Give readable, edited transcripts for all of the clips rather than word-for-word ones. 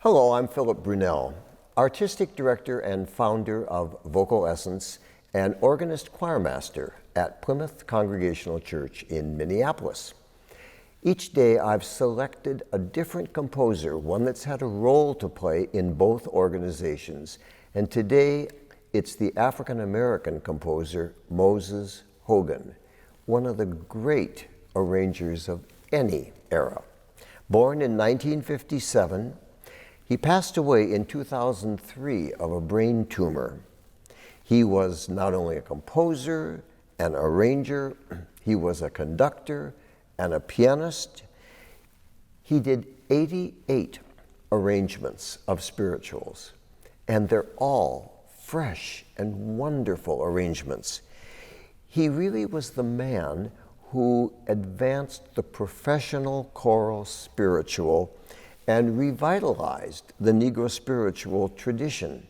Hello, I'm Philip Brunelle, Artistic Director and founder of Vocal Essence and organist choirmaster at Plymouth Congregational Church in Minneapolis. Each day I've selected a different composer, one that's had a role to play in both organizations, and today it's the African-American composer Moses Hogan, one of the great arrangers of any era. Born in 1957, he passed away in 2003 of a brain tumor. He was not only a composer, an arranger, he was a conductor and a pianist. He did 88 arrangements of spirituals, and they're all fresh and wonderful arrangements. He really was the man who advanced the professional choral spiritual and revitalized the Negro spiritual tradition.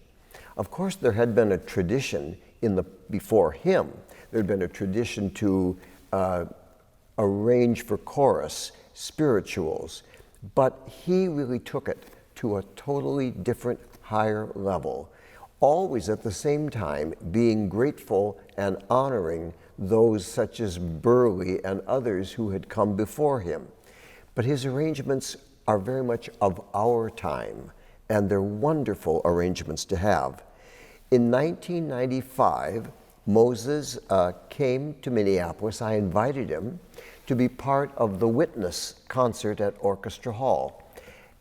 Of course, there had been a tradition before him. There had been a tradition to arrange for chorus spirituals, but he really took it to a totally different, higher level, always at the same time being grateful and honoring those such as Burleigh and others who had come before him. But his arrangements are very much of our time, and they're wonderful arrangements to have. In 1995, Moses came to Minneapolis. I invited him to be part of the Witness concert at Orchestra Hall.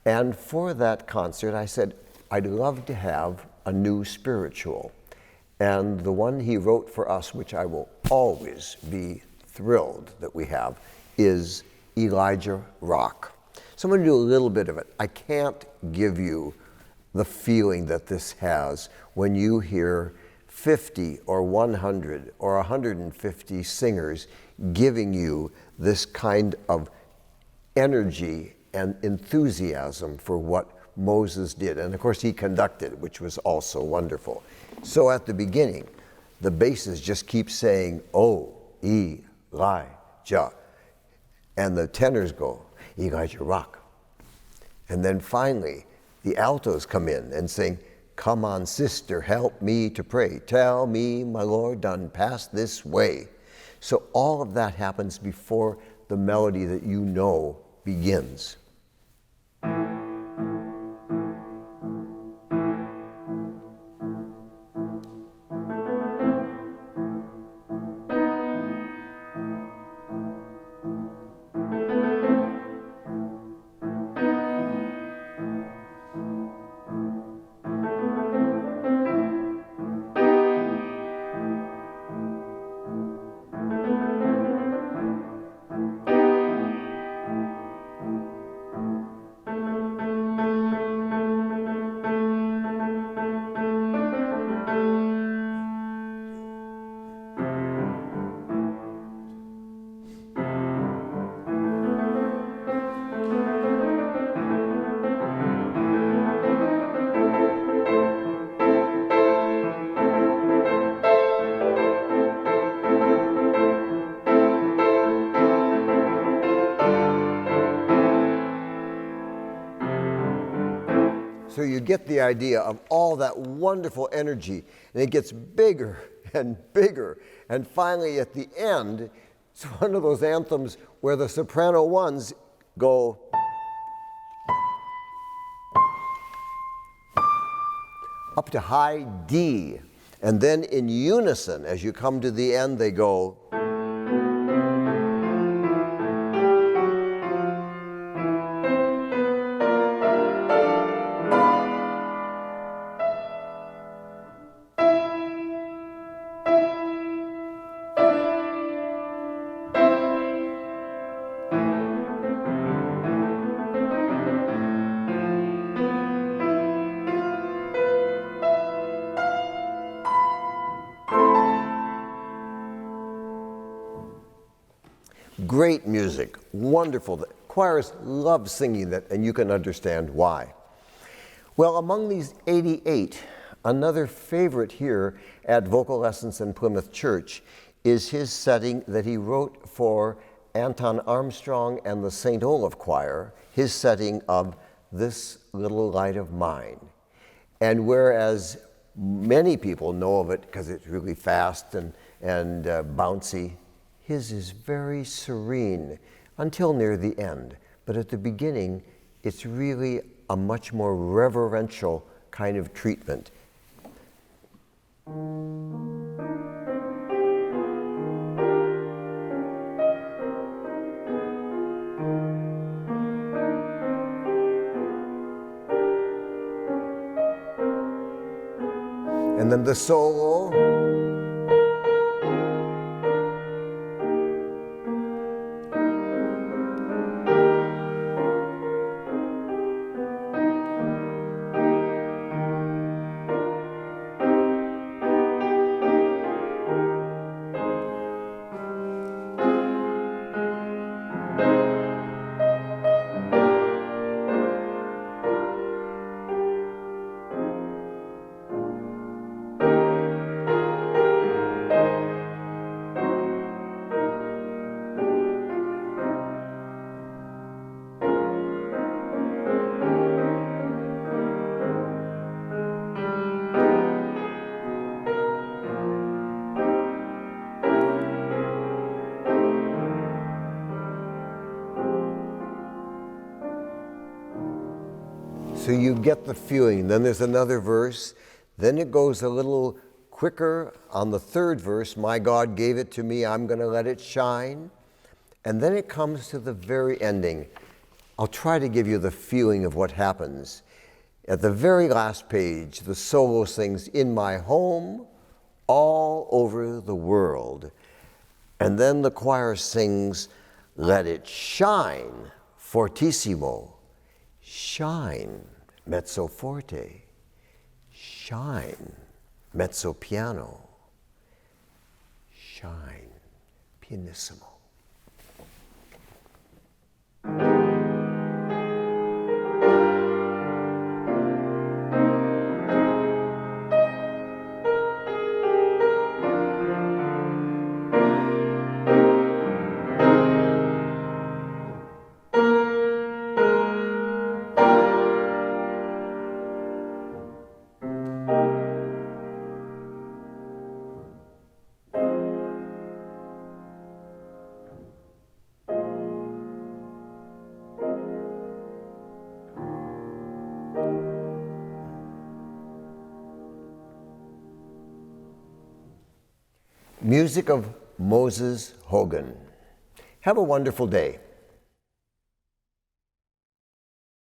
And for that concert, I said, I'd love to have a new spiritual. And the one he wrote for us, which I will always be thrilled that we have, is Elijah Rock. So I'm going to do a little bit of it. I can't give you the feeling that this has when you hear 50 or 100 or 150 singers giving you this kind of energy and enthusiasm for what Moses did. And of course he conducted, which was also wonderful. So at the beginning, the basses just keep saying, "Oh, Elijah." And the tenors go, "Elijah Rock." And then finally, the altos come in and sing, "Come on, sister, help me to pray. Tell me, my Lord, done pass this way." So all of that happens before the melody that you know begins. So you get the idea of all that wonderful energy, and it gets bigger and bigger. And finally, at the end, it's one of those anthems where the soprano ones go up to high D. And then in unison, as you come to the end, they go. Great music, wonderful. The choirs love singing that, and you can understand why. Well, among these 88, another favorite here at Vocal Essence in Plymouth Church is his setting that he wrote for Anton Armstrong and the St. Olaf Choir, his setting of this little light of mine. And whereas many people know of it because it's really fast and bouncy, his is very serene until near the end. But at the beginning, it's really a much more reverential kind of treatment. And then the solo. So you get the feeling. Then there's another verse. Then it goes a little quicker on the third verse. My God gave it to me, I'm going to let it shine. And then it comes to the very ending. I'll try to give you the feeling of what happens. At the very last page, the solo sings, in my home, all over the world. And then the choir sings, let it shine, fortissimo. Shine, mezzo forte. Shine, mezzo piano. Shine, pianissimo. Music of Moses Hogan. Have a wonderful day.